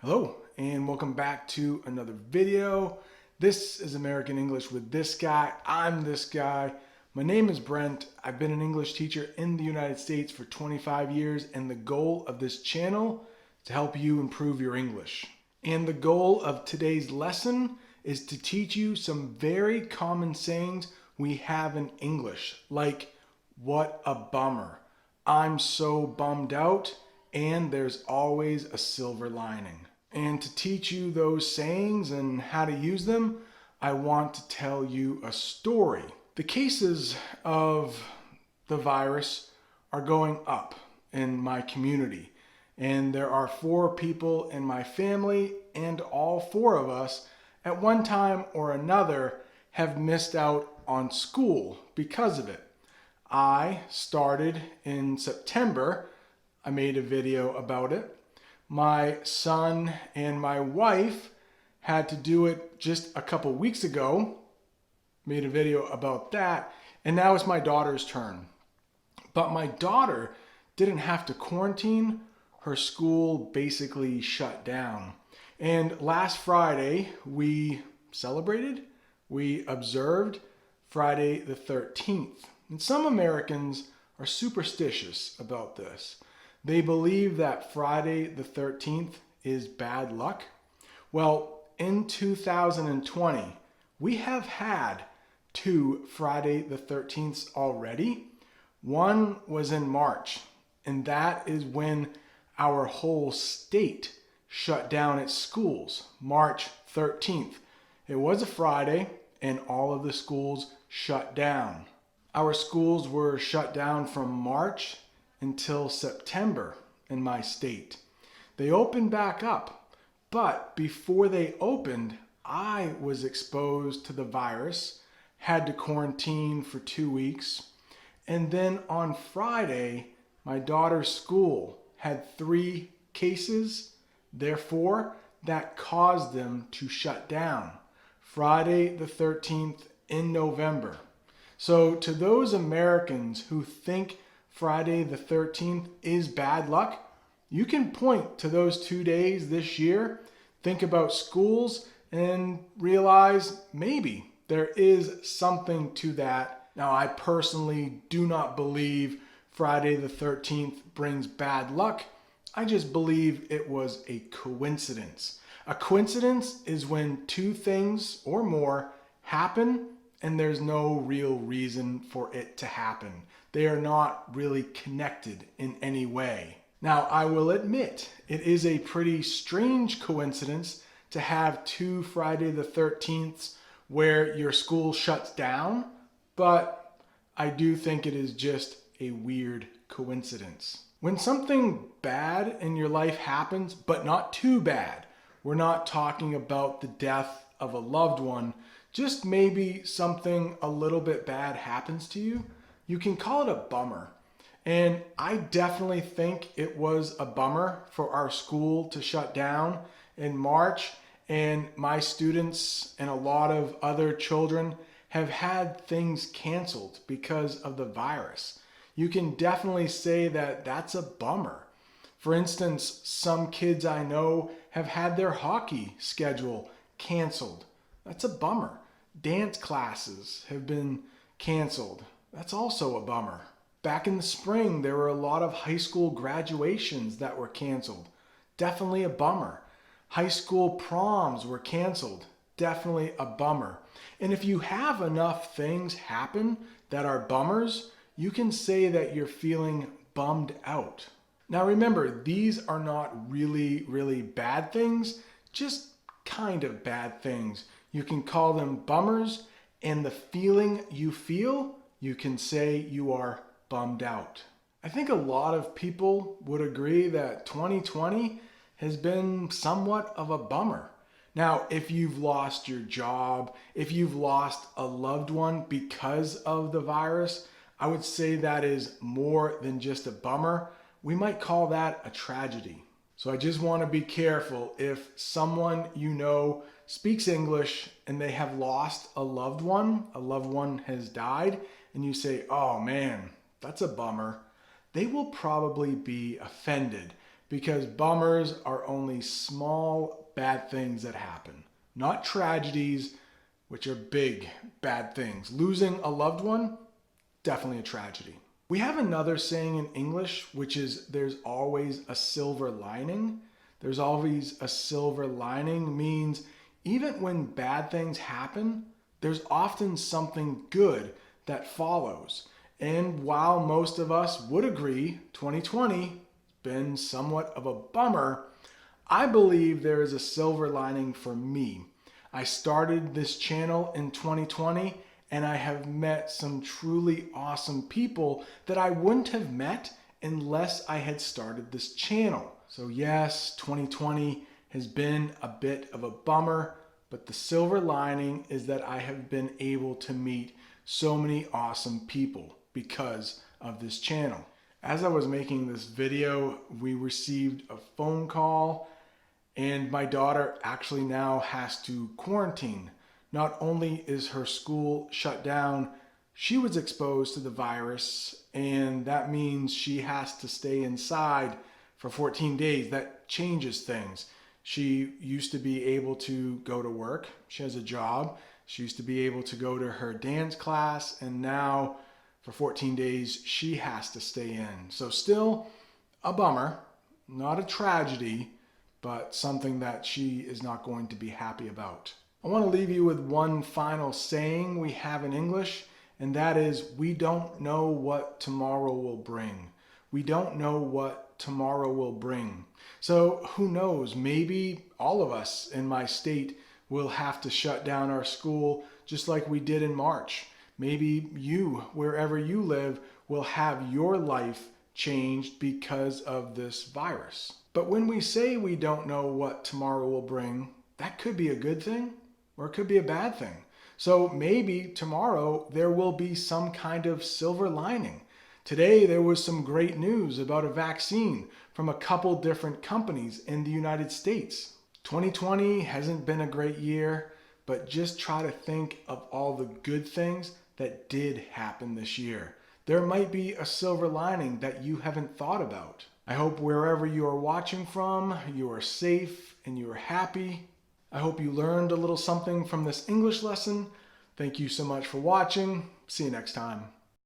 Hello and welcome back to another video. This is American English with this guy. I'm this guy. My name is Brent. I've been an English teacher in the United States for 25 years, and the goal of this channel is to help you improve your English. And the goal of today's lesson is to teach you some very common sayings we have in English, like "what a bummer," "I'm so bummed out," and "there's always a silver lining." And to teach you those sayings and how to use them, I want to tell you a story. The cases of the virus are going up in my community, and there are 4 people in my family, and all 4 of us at one time or another have missed out on school because of it. I started in September. I made a video about it. My son and my wife had to do it just a couple weeks ago. Made a video about that. And now it's my daughter's turn. But my daughter didn't have to quarantine. Her school basically shut down. And last Friday, we celebrated, we observed Friday the 13th. And some Americans are superstitious about this. They believe that Friday the 13th is bad luck. Well, in 2020, we have had 2 Friday the 13ths already. One was in March, and that is when our whole state shut down its schools, March 13th. It was a Friday, and all of the schools shut down. Our schools were shut down from March until September in my state. They opened back up, but before they opened, I was exposed to the virus, had to quarantine for 2 weeks, and then on Friday, my daughter's school had 3 cases, therefore that caused them to shut down. Friday the 13th in November. So to those Americans who think Friday the 13th is bad luck, you can point to those 2 days this year, think about schools, and realize maybe there is something to that. Now, I personally do not believe Friday the 13th brings bad luck. I just believe it was a coincidence. A coincidence is when 2 things or more happen and there's no real reason for it to happen. They are not really connected in any way. Now, I will admit, it is a pretty strange coincidence to have 2 Friday the 13ths where your school shuts down, but I do think it is just a weird coincidence. When something bad in your life happens, but not too bad, we're not talking about the death of a loved one, just maybe something a little bit bad happens to you, you can call it a bummer. And I definitely think it was a bummer for our school to shut down in March, and my students and a lot of other children have had things canceled because of the virus. You can definitely say that that's a bummer. For instance, some kids I know have had their hockey schedule canceled. That's a bummer. Dance classes have been canceled. That's also a bummer. Back in the spring, there were a lot of high school graduations that were canceled. Definitely a bummer. High school proms were canceled. Definitely a bummer. And if you have enough things happen that are bummers, you can say that you're feeling bummed out. Now remember, these are not really, really bad things, just kind of bad things. You can call them bummers, and the feeling you feel, you can say you are bummed out. I think a lot of people would agree that 2020 has been somewhat of a bummer. Now, if you've lost your job, if you've lost a loved one because of the virus, I would say that is more than just a bummer. We might call that a tragedy. So I just want to be careful if someone you know speaks English and they have lost a loved one has died, and you say, "Oh man, that's a bummer," they will probably be offended because bummers are only small bad things that happen, not tragedies, which are big bad things. Losing a loved one, definitely a tragedy. We have another saying in English, which is there's always a silver lining. There's always a silver lining means even when bad things happen, there's often something good that follows. And while most of us would agree 2020 has been somewhat of a bummer, I believe there is a silver lining for me. I started this channel in 2020 and I have met some truly awesome people that I wouldn't have met unless I had started this channel. So yes, 2020 has been a bit of a bummer, but the silver lining is that I have been able to meet so many awesome people because of this channel. As I was making this video, we received a phone call and my daughter actually now has to quarantine. Not only is her school shut down, she was exposed to the virus, and that means she has to stay inside for 14 days. That changes things. She used to be able to go to work. She has a job. She used to be able to go to her dance class, and now for 14 days she has to stay in. So still a bummer, not a tragedy, but something that she is not going to be happy about. I want to leave you with one final saying we have in English, and that is, we don't know what tomorrow will bring. We don't know what tomorrow will bring. So who knows, maybe all of us in my state will have to shut down our school just like we did in March. Maybe you, wherever you live, will have your life changed because of this virus. But when we say we don't know what tomorrow will bring, that could be a good thing or it could be a bad thing. So maybe tomorrow there will be some kind of silver lining. Today there was some great news about a vaccine from a couple different companies in the United States. 2020 hasn't been a great year, but just try to think of all the good things that did happen this year. There might be a silver lining that you haven't thought about. I hope wherever you are watching from, you are safe and you are happy. I hope you learned a little something from this English lesson. Thank you so much for watching. See you next time.